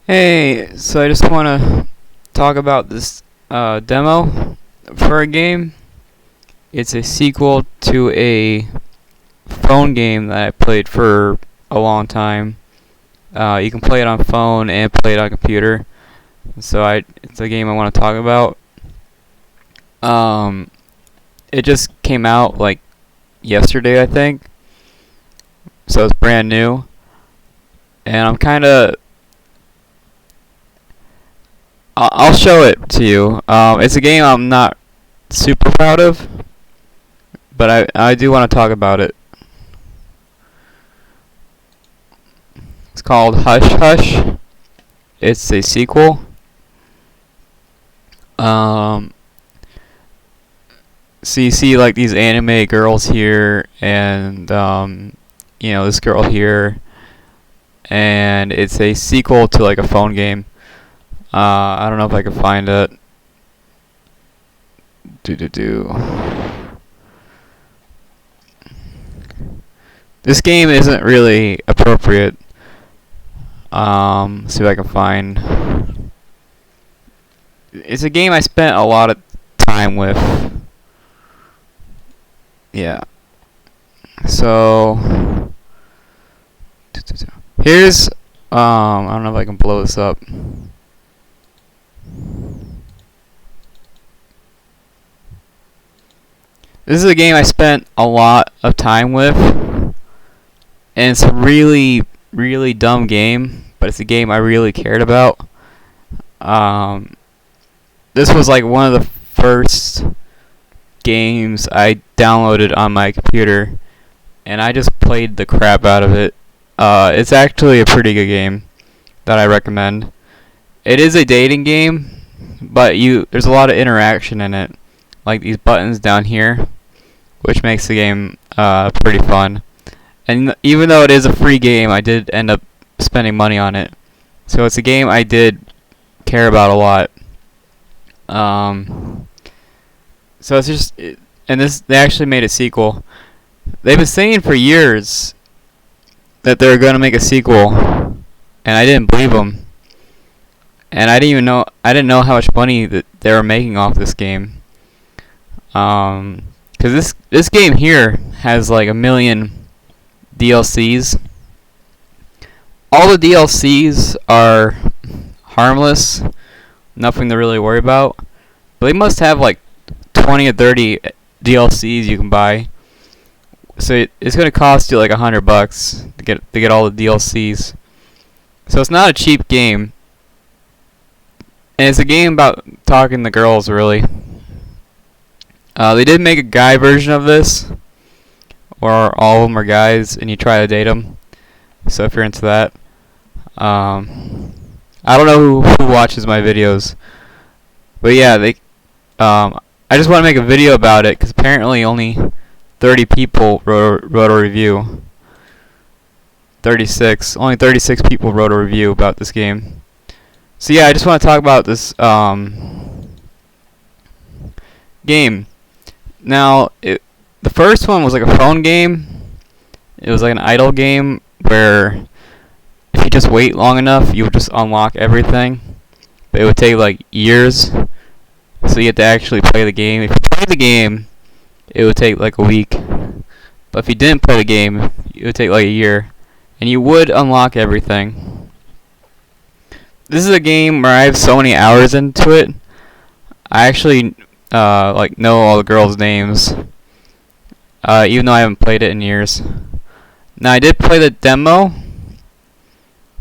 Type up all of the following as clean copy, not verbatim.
Hey, so I just want to talk about this demo for a game. It's a sequel to a phone game that I played for a long time. You can play it on phone and play it on computer. It's a game I want to talk about. Um, it just came out like yesterday, I think. So it's brand new, and I'll show it to you. It's a game I'm not super proud of, but I do want to talk about it. It's called Hush Hush. It's a sequel. Um, so you see like these anime girls here, and this girl here, and it's a sequel to like a phone game. I don't know if I can find it. Do. This game isn't really appropriate. See if I can find. It's a game I spent a lot of time with. Yeah. So here's I don't know if I can blow this up. This is a game I spent a lot of time with, and it's a really, really dumb game, but it's a game I really cared about. This was like one of the first games I downloaded on my computer, and I just played the crap out of it. It's actually a pretty good game that I recommend. It is a dating game, but there's a lot of interaction in it, like these buttons down here, which makes the game pretty fun. And even though it is a free game, I did end up spending money on it. So it's a game I did care about a lot. So it's just, they actually made a sequel. They've been saying for years that they were going to make a sequel, and I didn't believe them. And I didn't know how much money that they were making off this game. Because this game here has like 1 million DLCs. All the DLCs are harmless, nothing to really worry about. But they must have like 20 or 30 DLCs you can buy. So it's gonna cost you like $100 to get all the DLCs. So it's not a cheap game, and it's a game about talking to girls, really. They did make a guy version of this, or all of them are guys, and you try to date them. So if you're into that, I don't know who watches my videos, but yeah, I just want to make a video about it because apparently only 30 people wrote a review. 36. Only 36 people wrote a review about this game. So yeah, I just want to talk about this game. Now, the first one was like a phone game. It was like an idle game where if you just wait long enough, you would just unlock everything. But it would take like years. So you had to actually play the game. If you played the game, it would take like a week. But if you didn't play the game, it would take like a year. And you would unlock everything. This is a game where I have so many hours into it. I actually like know all the girls' names, even though I haven't played it in years. Now I did play the demo.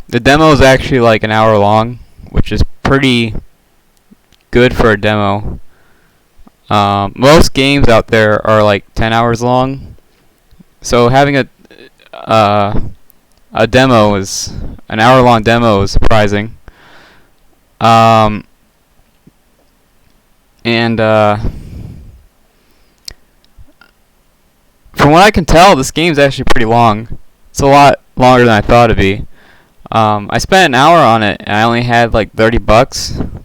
The demo is actually like an hour long, which is pretty good for a demo. Most games out there are like 10 hours long, so having a demo is an hour-long demo is surprising. And from what I can tell, this game's actually pretty long. It's a lot longer than I thought it'd be. I spent an hour on it, and I only had like $30.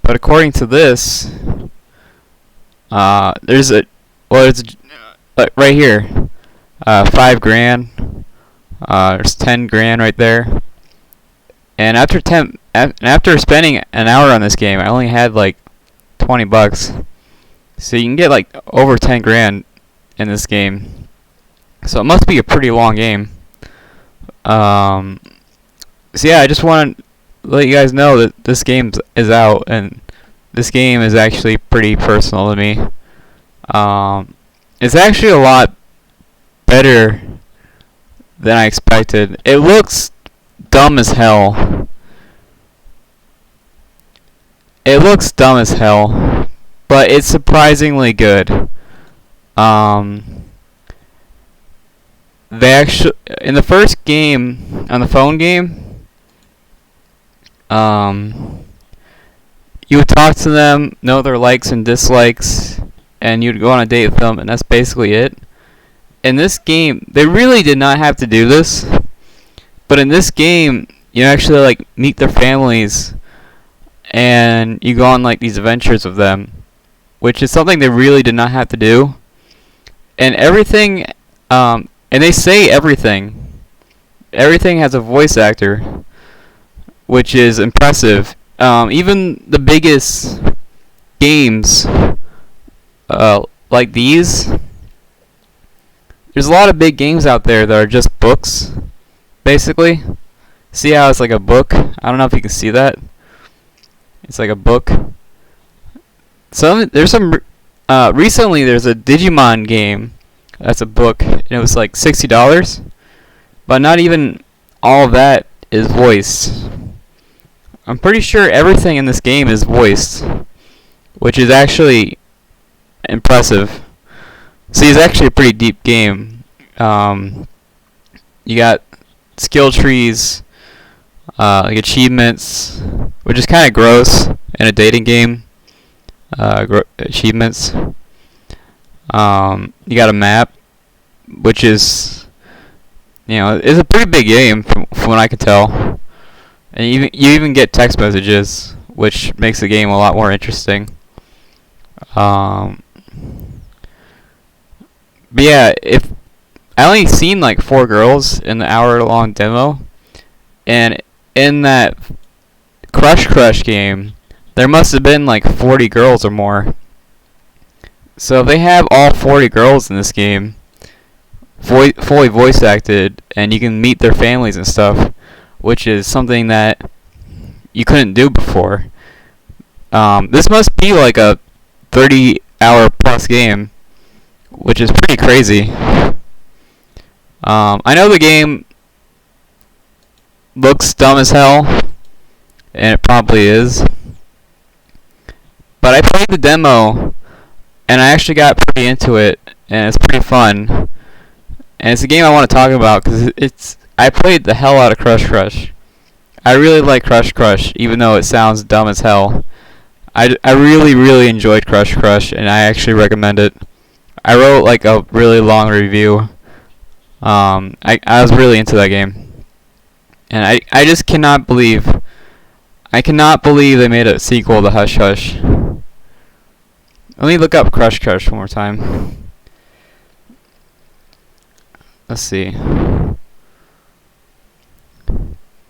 But according to this, there's right here, $5 grand. There's 10 grand right there. And after spending an hour on this game, I only had like $20. So you can get like over 10 grand in this game. So it must be a pretty long game. So yeah, I just want to let you guys know that this game is out, and this game is actually pretty personal to me. It's actually a lot better than I expected. It looks dumb as hell. It looks dumb as hell, but it's surprisingly good. They actually, in the first game, on the phone game, you would talk to them, know their likes and dislikes, and you'd go on a date with them, and that's basically it. In this game, they really did not have to do this, but in this game, you actually like meet their families, and you go on like these adventures with them, which is something they really did not have to do. And everything, and they say everything. Everything has a voice actor, which is impressive. Even the biggest games, like these, there's a lot of big games out there that are just books, basically. See how it's like a book? I don't know if you can see that. It's like a book. Recently there's a Digimon game that's a book, and it was like $60, but not even all of that is voiced. I'm pretty sure everything in this game is voiced, which is actually impressive. See, it's actually a pretty deep game. You got skill trees, like achievements, which is kind of gross in a dating game. Achievements. You got a map, which is, it's a pretty big game from what I can tell. And you even get text messages, which makes the game a lot more interesting. But yeah, if I only seen like 4 girls in the hour-long demo, and in that Crush game, there must have been like 40 girls or more. So if they have all 40 girls in this game, fully voice acted, and you can meet their families and stuff, which is something that you couldn't do before. This must be like a 30-hour plus game, which is pretty crazy. I know the game looks dumb as hell, and it probably is, but I played the demo, and I actually got pretty into it, and it's pretty fun. And it's a game I want to talk about because I played the hell out of Crush. I really like Crush, even though it sounds dumb as hell. I really enjoyed Crush, and I actually recommend it. I wrote like a really long review. I was really into that game, and I just cannot believe they made a sequel to Hush Hush. Let me look up Crush one more time. Let's see.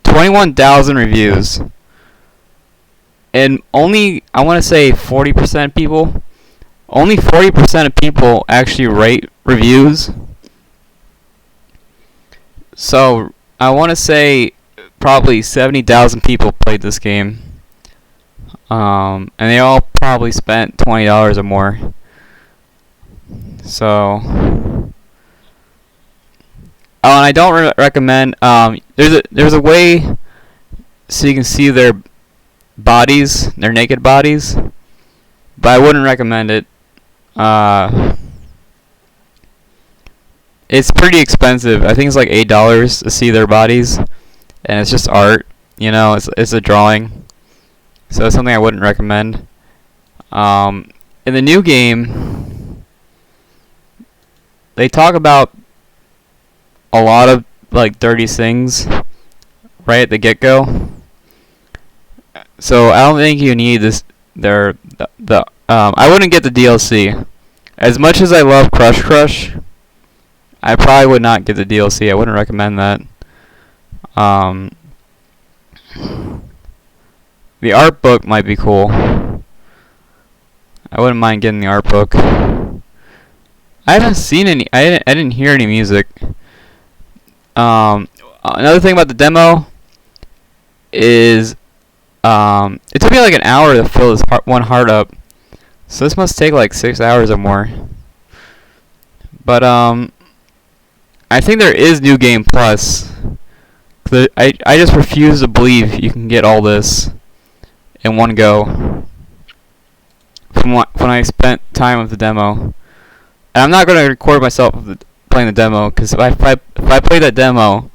21,000 reviews. And only, I want to say 40% people, only 40% of people actually rate reviews. So, I want to say probably 70,000 people played this game. And they all probably spent $20 or more. So, and I don't recommend. There's a way so you can see their bodies, their naked bodies, but I wouldn't recommend it. It's pretty expensive. I think it's like $8 to see their bodies, and it's just art. It's a drawing, so it's something I wouldn't recommend. In the new game, they talk about a lot of like dirty things right at the get-go. So I don't think you need this. I wouldn't get the DLC. As much as I love Crush, I probably would not get the DLC. I wouldn't recommend that. The art book might be cool. I wouldn't mind getting the art book. I haven't seen any. I didn't hear any music. Another thing about the demo is it took me like an hour to fill this one heart up. So this must take like 6 hours or more. But I think there is New Game Plus. I just refuse to believe you can get all this in one go. From when I spent time with the demo, and I'm not going to record myself playing the demo, because if I play that demo,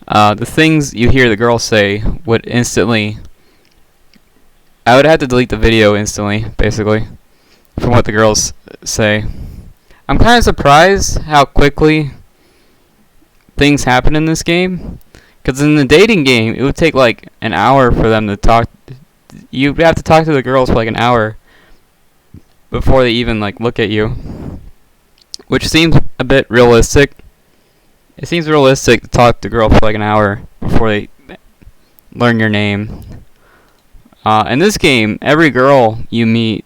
the things you hear the girls say would instantly. I would have to delete the video instantly, basically, from what the girls say. I'm kind of surprised how quickly things happen in this game. Because in the dating game, it would take like an hour for them to talk. You'd have to talk to the girls for like an hour before they even like look at you. Which seems a bit realistic. It seems realistic to talk to a girl for like an hour before they learn your name. In this game, every girl you meet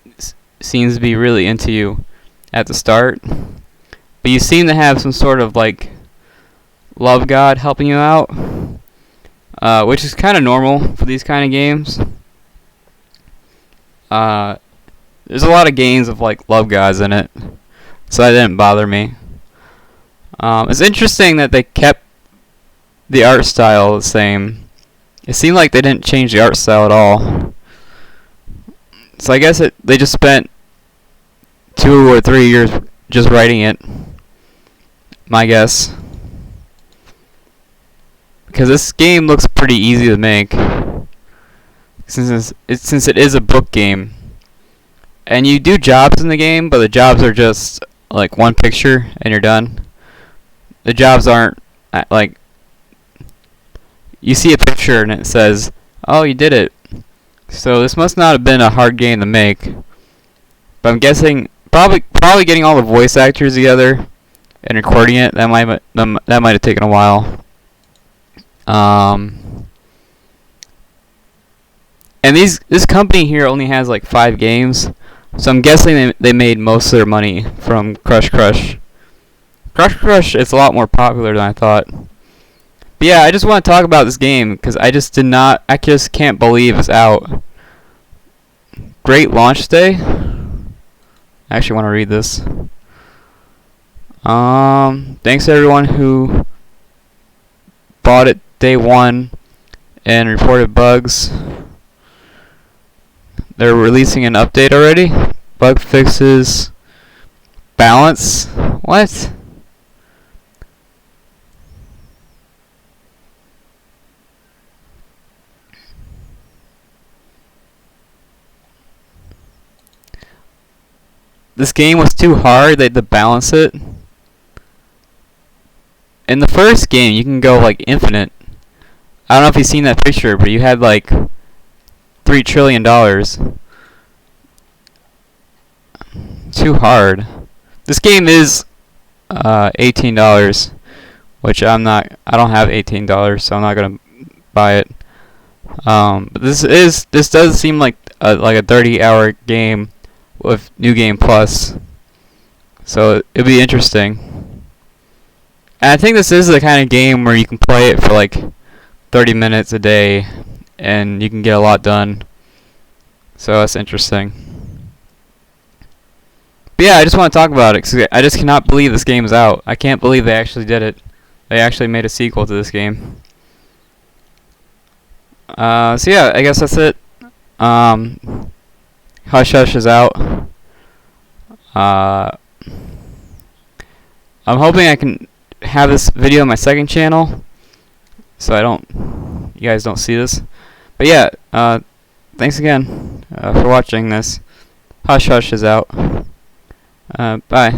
seems to be really into you at the start, but you seem to have some sort of like love god helping you out, which is kind of normal for these kind of games. There's a lot of games of like love gods in it, so that didn't bother me. It's interesting that they kept the art style the same. It seemed like they didn't change the art style at all. So I guess they just spent 2 or 3 years just writing it. My guess. Because this game looks pretty easy to make. Since it is a book game. And you do jobs in the game, but the jobs are just like one picture and you're done. The jobs aren't like... You see a picture and it says, oh, you did it. So this must not have been a hard game to make. But I'm guessing probably getting all the voice actors together and recording it, that might have taken a while. And this company here only has like 5 games. So I'm guessing they made most of their money from Crush Crush. Crush Crush is a lot more popular than I thought. But yeah, I just want to talk about this game because I just can't believe it's out. Great launch day. I actually want to read this. Thanks to everyone who bought it day 1 and reported bugs. They're releasing an update already. Bug fixes. Balance. What? This game was too hard, they had to balance it. In the first game, you can go like infinite. I don't know if you've seen that picture, but you had like $3 trillion. Too hard. This game is $18, which I don't have $18, so I'm not gonna buy it. But this does seem like a 30-hour game with New Game Plus, so it'll be interesting. And I think this is the kind of game where you can play it for like 30 minutes a day and you can get a lot done, so that's interesting. But yeah, I just want to talk about it because I just cannot believe this game is out. I can't believe they actually did it. They actually made a sequel to this game. So yeah, I guess that's it. Hush Hush is out. I'm hoping I can have this video on my second channel, so you guys don't see this. But yeah, thanks again for watching this. Hush Hush is out. Bye.